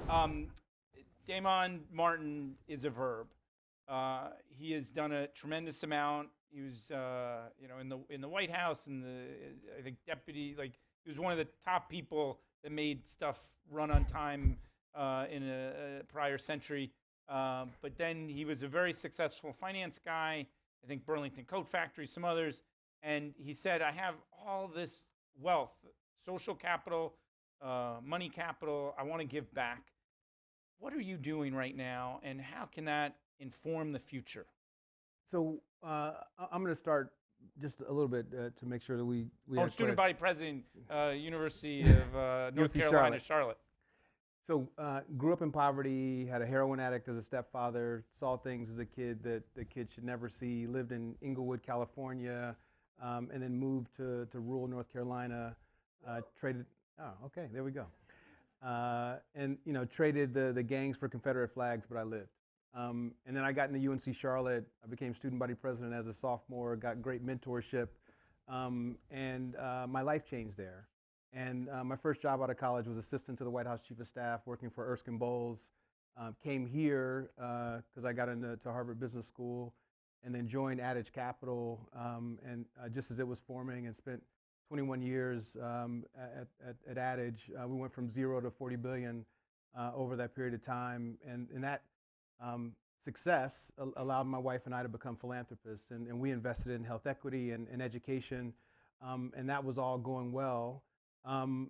Um, Damon Martin is a verb. He has done a tremendous amount. He was, in the White House and I think deputy. Like he was one of the top people that made stuff run on time in a prior century. But then he was a very successful finance guy. I think Burlington Coat Factory, some others. And he said, "I have all this wealth, social capital, money capital. I want to give back." What are you doing right now, and how can that inform the future? So I'm going to start just a little bit to make sure that we I'm have student clear. body president, University of North UC Carolina, Charlotte. Charlotte. So grew up in poverty, had a heroin addict as a stepfather, saw things as a kid that the kid should never see, lived in Inglewood, California, and then moved to rural North Carolina, traded, oh, okay, there we go. And traded the gangs for Confederate flags, but I lived. And then I got into UNC Charlotte. I became student body president as a sophomore, got great mentorship, and my life changed there. And my first job out of college was assistant to the White House Chief of Staff, working for Erskine Bowles. Came here because I got into Harvard Business School, and then joined Adage Capital, and just as it was forming, and spent 21 years at Adage. We went from 0 to 40 billion over that period of time, and that success allowed my wife and I to become philanthropists, and we invested in health equity and education, and that was all going well. And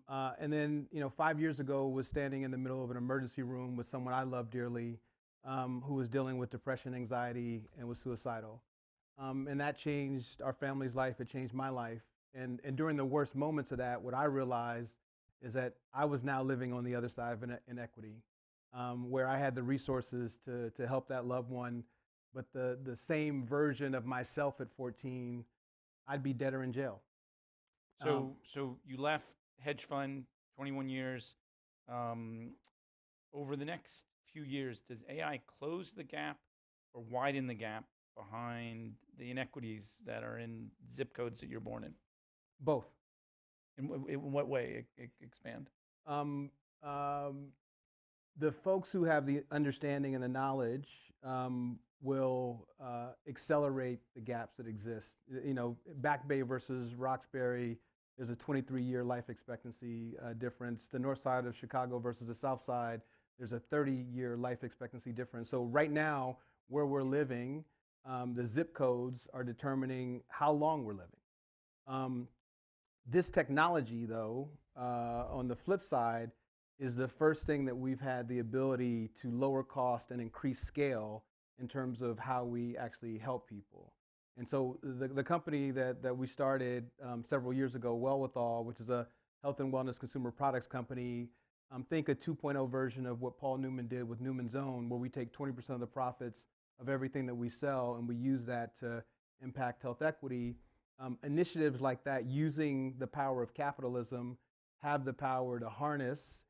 then, 5 years ago, was standing in the middle of an emergency room with someone I love dearly, who was dealing with depression, anxiety, and was suicidal. And that changed our family's life. It changed my life. And during the worst moments of that, what I realized is that I was now living on the other side of inequity, where I had the resources to help that loved one, but the same version of myself at 14, I'd be dead or in jail. So you left hedge fund, 21 years. Over the next few years, does AI close the gap or widen the gap behind the inequities that are in zip codes that you're born in? Both. In what way? Expand. Um, um, the folks who have the understanding and the knowledge will accelerate the gaps that exist. Back Bay versus Roxbury, there's a 23-year life expectancy difference. The north side of Chicago versus the south side, there's a 30-year life expectancy difference. So right now, where we're living, the zip codes are determining how long we're living. This technology, though, on the flip side, is the first thing that we've had the ability to lower cost and increase scale in terms of how we actually help people. And so the company that we started several years ago, WellWithAll, which is a health and wellness consumer products company, think a 2.0 version of what Paul Newman did with Newman's Own, where we take 20% of the profits of everything that we sell and we use that to impact health equity. Initiatives like that, using the power of capitalism, have the power to harness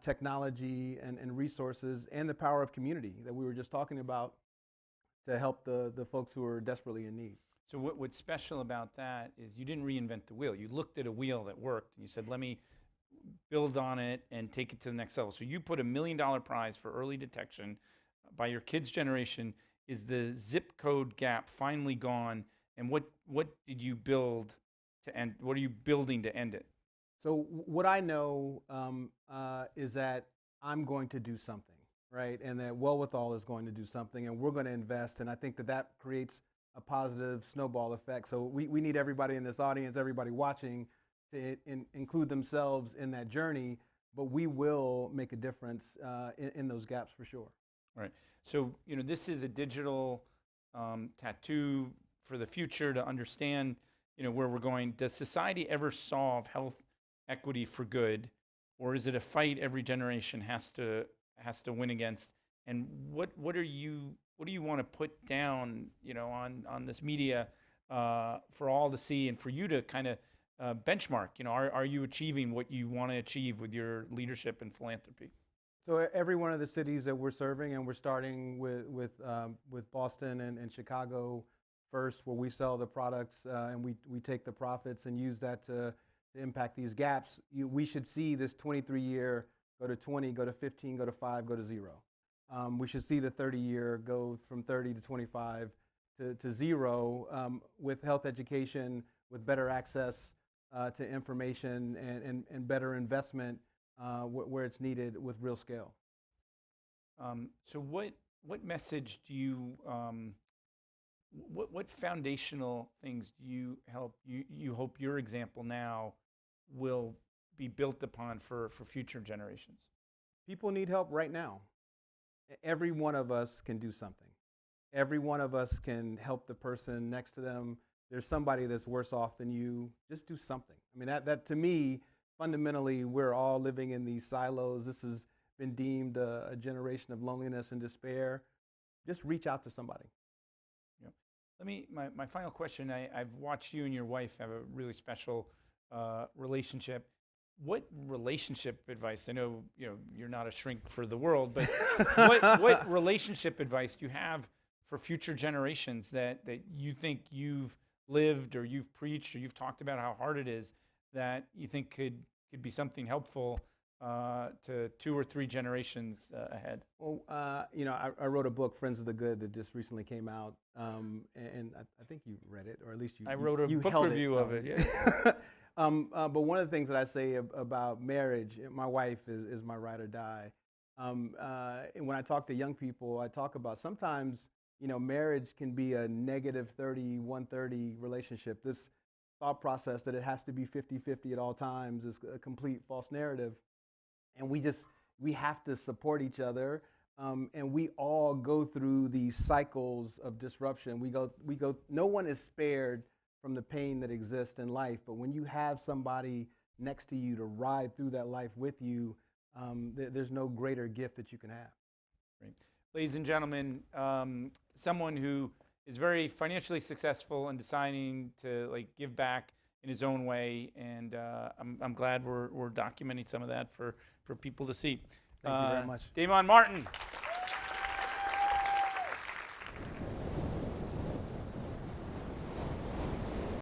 technology and resources, and the power of community that we were just talking about, to help the folks who are desperately in need. So what's special about that is you didn't reinvent the wheel. You looked at a wheel that worked and you said, let me build on it and take it to the next level. So you put $1 million prize for early detection by your kids' generation. Is the zip code gap finally gone? And what did you build to end? What are you building to end it? So what I know is that I'm going to do something, right? And that WellWithAll is going to do something, and we're going to invest. And I think that creates a positive snowball effect. So we need everybody in this audience, everybody watching, to include themselves in that journey. But we will make a difference in those gaps for sure. Right. So this is a digital tattoo for the future to understand where we're going. Does society ever solve health equity for good, or is it a fight every generation has to win against? And what do you want to put down on this media for all to see and for you to kind of benchmark? Are you achieving what you want to achieve with your leadership and philanthropy? So every one of the cities that we're serving, and we're starting with Boston and Chicago first, where we sell the products and we take the profits and use that to impact these gaps. We should see this 23-year go to 20, go to 15, go to 5, go to 0. We should see the 30-year go from 30 to 25 to 0 with health education, with better access to information and better investment where it's needed with real scale. So what message do you, what foundational things do you hope your example now will be built upon for future generations? People need help right now. Every one of us can do something. Every one of us can help the person next to them. There's somebody that's worse off than you. Just do something. I mean, that to me, fundamentally, we're all living in these silos. This has been deemed a generation of loneliness and despair. Just reach out to somebody. Yep. My final question, I've watched you and your wife have a really special relationship. What relationship advice? I know you're not a shrink for the world, but what relationship advice do you have for future generations that you think you've lived or you've preached or you've talked about how hard it is that you think could be something helpful to 2 or 3 generations ahead? Well, I wrote a book, Friends of the Good, that just recently came out, and I think you read it, or at least I wrote a book review of it. Yeah. But one of the things that I say about marriage, my wife is my ride or die. And when I talk to young people, I talk about sometimes, marriage can be a negative 30, 130 relationship. This thought process that it has to be 50-50 at all times is a complete false narrative. And we have to support each other. And we all go through these cycles of disruption. We go, no one is spared from the pain that exists in life. But when you have somebody next to you to ride through that life with you, there's no greater gift that you can have. Great. Ladies and gentlemen, someone who is very financially successful and deciding to give back in his own way, and I'm glad we're documenting some of that for people to see. Thank you very much. Damon Martin.